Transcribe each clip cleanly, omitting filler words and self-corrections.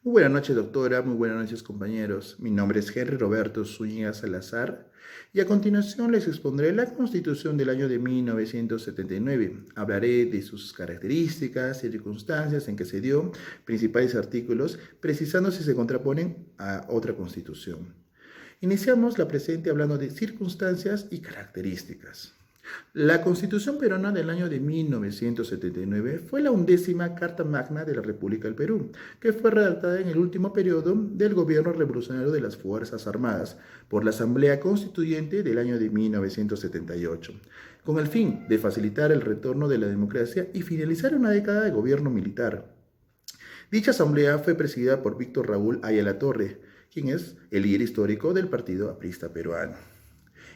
Muy buenas noches, doctora. Muy buenas noches, compañeros. Mi nombre es Henry Roberto Zúñiga Salazar y a continuación les expondré la Constitución del año de 1979. Hablaré de sus características y circunstancias en que se dio, principales artículos, precisando si se contraponen a otra Constitución. Iniciamos la presente hablando de circunstancias y características. La Constitución peruana del año de 1979 fue la 11ª Carta Magna de la República del Perú, que fue redactada en el último periodo del gobierno revolucionario de las Fuerzas Armadas por la Asamblea Constituyente del año de 1978, con el fin de facilitar el retorno de la democracia y finalizar una década de gobierno militar. Dicha asamblea fue presidida por Víctor Raúl Ayala Torre, quien es el líder histórico del Partido Aprista Peruano.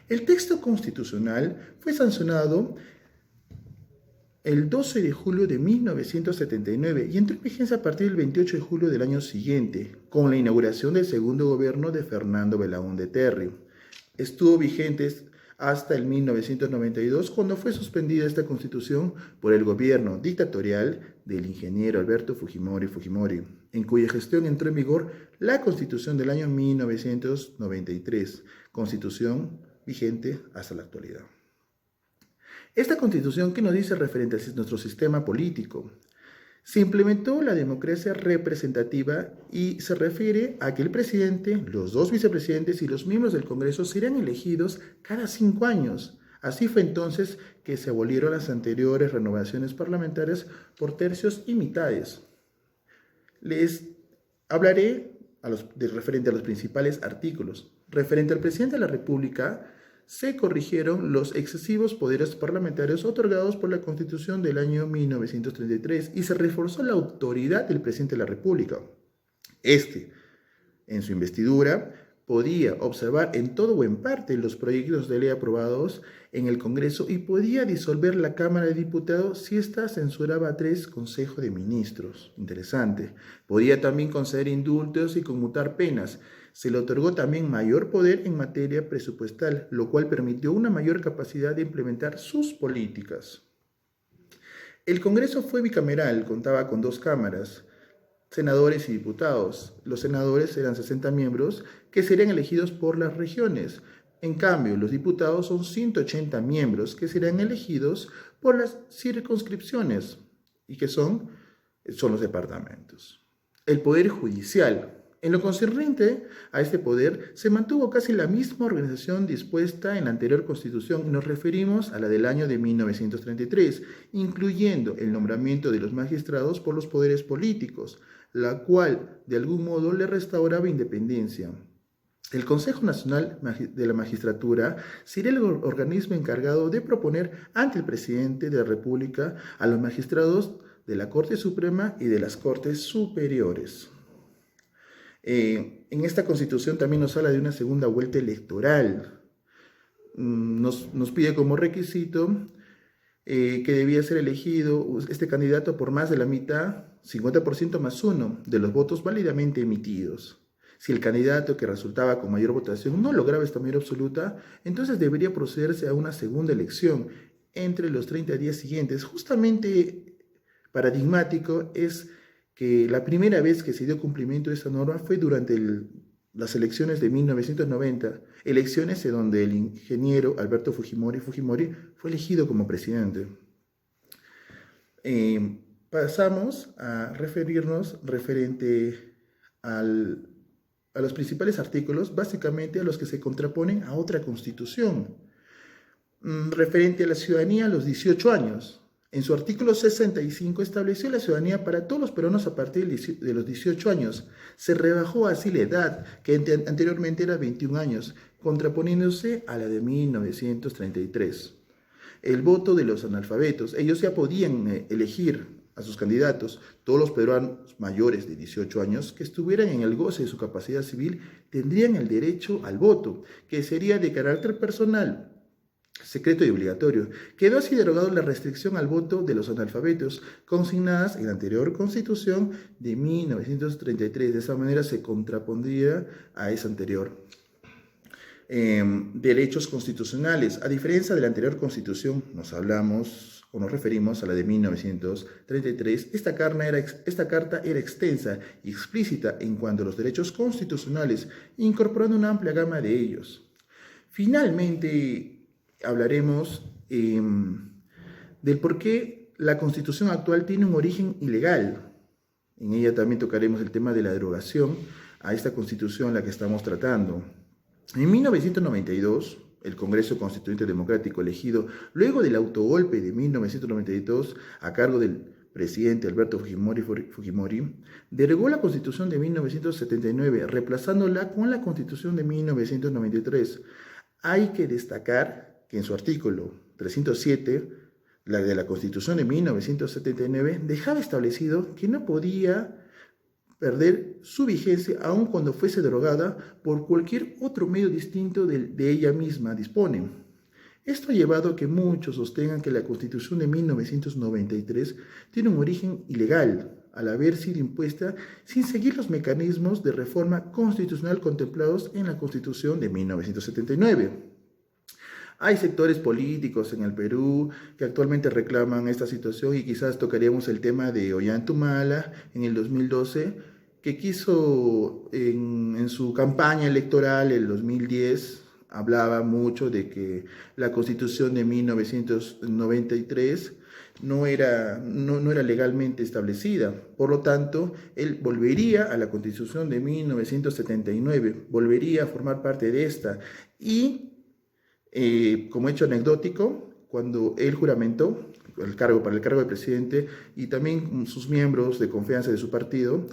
El texto constitucional fue sancionado el 12 de julio de 1979 y entró en vigencia a partir del 28 de julio del año siguiente, con la inauguración del segundo gobierno de Fernando Belaúnde Terry. Estuvo vigente hasta el 1992, cuando fue suspendida esta constitución por el gobierno dictatorial del ingeniero Alberto Fujimori, en cuya gestión entró en vigor la constitución del año 1993, constitución vigente hasta la actualidad. Esta constitución, ¿qué nos dice referente a nuestro sistema político? Se implementó la democracia representativa y se refiere a que el presidente, los dos vicepresidentes y los miembros del Congreso serán elegidos cada 5 años. Así fue entonces que se abolieron las anteriores renovaciones parlamentarias por tercios y mitades. Les hablaré referente a los principales artículos. Referente al presidente de la República, se corrigieron los excesivos poderes parlamentarios otorgados por la Constitución del año 1933 y se reforzó la autoridad del presidente de la República. En su investidura, podía observar en todo o en parte los proyectos de ley aprobados en el Congreso y podía disolver la Cámara de Diputados si ésta censuraba a 3 consejos de ministros. Interesante. Podía también conceder indultos y conmutar penas. Se le otorgó también mayor poder en materia presupuestal, lo cual permitió una mayor capacidad de implementar sus políticas. El Congreso fue bicameral, contaba con 2 cámaras, senadores y diputados. Los senadores eran 60 miembros que serían elegidos por las regiones. En cambio, los diputados son 180 miembros que serán elegidos por las circunscripciones y que son los departamentos. El Poder Judicial. En lo concerniente a este poder, se mantuvo casi la misma organización dispuesta en la anterior Constitución. Nos referimos a la del año de 1933, incluyendo el nombramiento de los magistrados por los poderes políticos, la cual de algún modo le restauraba independencia. El Consejo Nacional de la Magistratura sería el organismo encargado de proponer ante el presidente de la República a los magistrados de la Corte Suprema y de las Cortes Superiores. En esta Constitución también nos habla de una segunda vuelta electoral. Nos pide como requisito que debía ser elegido este candidato por más de la mitad, 50% más 1, de los votos válidamente emitidos. Si el candidato que resultaba con mayor votación no lograba esta mayoría absoluta, entonces debería procederse a una segunda elección entre los 30 días siguientes. Justamente paradigmático es que la primera vez que se dio cumplimiento de esta norma fue durante las elecciones de 1990, elecciones en donde el ingeniero Alberto Fujimori fue elegido como presidente. Pasamos a referirnos referente a los principales artículos, básicamente a los que se contraponen a otra constitución. Referente a la ciudadanía a los 18 años. En su artículo 65 estableció la ciudadanía para todos los peruanos a partir de los 18 años. Se rebajó así la edad, que anteriormente era 21 años, contraponiéndose a la de 1933. El voto de los analfabetos. Ellos ya podían elegir a sus candidatos. Todos los peruanos mayores de 18 años que estuvieran en el goce de su capacidad civil tendrían el derecho al voto, que sería de carácter personal, secreto y obligatorio. Quedó así derogado la restricción al voto de los analfabetos, consignadas en la anterior Constitución de 1933. De esa manera se contrapondría a esa anterior. Derechos constitucionales. A diferencia de la anterior Constitución, nos hablamos o nos referimos a la de 1933, esta carta era extensa y explícita en cuanto a los derechos constitucionales, incorporando una amplia gama de ellos. Finalmente, hablaremos del por qué la Constitución actual tiene un origen ilegal. En ella también tocaremos el tema de la derogación a esta Constitución la que estamos tratando. En 1992, el Congreso Constituyente Democrático elegido luego del autogolpe de 1992 a cargo del presidente Alberto Fujimori, derogó la Constitución de 1979, reemplazándola con la Constitución de 1993. Hay que destacar que en su artículo 307, la de la Constitución de 1979, dejaba establecido que no podía perder su vigencia aun cuando fuese derogada por cualquier otro medio distinto de ella misma dispone. Esto ha llevado a que muchos sostengan que la Constitución de 1993 tiene un origen ilegal, al haber sido impuesta sin seguir los mecanismos de reforma constitucional contemplados en la Constitución de 1979. Hay sectores políticos en el Perú que actualmente reclaman esta situación y quizás tocaríamos el tema de Ollanta en el 2012, que quiso en su campaña electoral, el 2010, hablaba mucho de que la Constitución de 1993 no era legalmente establecida. Por lo tanto, él volvería a la Constitución de 1979, volvería a formar parte de esta. Y como hecho anecdótico, cuando él juramentó para el cargo de presidente y también sus miembros de confianza de su partido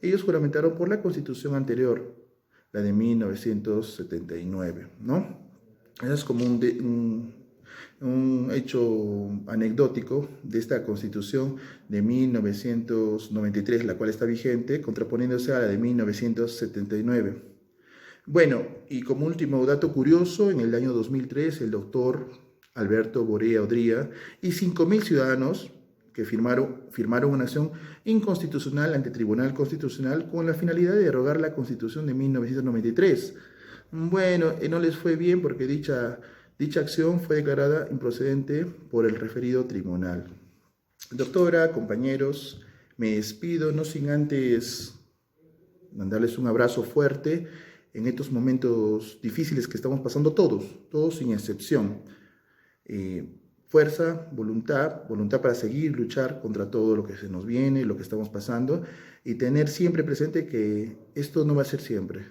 ellos juramentaron por la Constitución anterior, la de 1979, ¿no? Eso es como un hecho anecdótico de esta Constitución de 1993, la cual está vigente, contraponiéndose a la de 1979. Bueno, y como último dato curioso, en el año 2003, el doctor Alberto Borea Odría y 5.000 ciudadanos que firmaron una acción inconstitucional ante el Tribunal Constitucional con la finalidad de derogar la Constitución de 1993. Bueno, no les fue bien porque dicha acción fue declarada improcedente por el referido tribunal. Doctora, compañeros, me despido, no sin antes mandarles un abrazo fuerte en estos momentos difíciles que estamos pasando todos sin excepción. Fuerza, voluntad para seguir, luchar contra todo lo que se nos viene, lo que estamos pasando, y tener siempre presente que esto no va a ser siempre,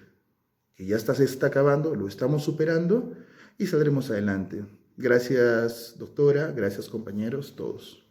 que ya se está acabando, lo estamos superando y saldremos adelante. Gracias, doctora, gracias, compañeros, todos.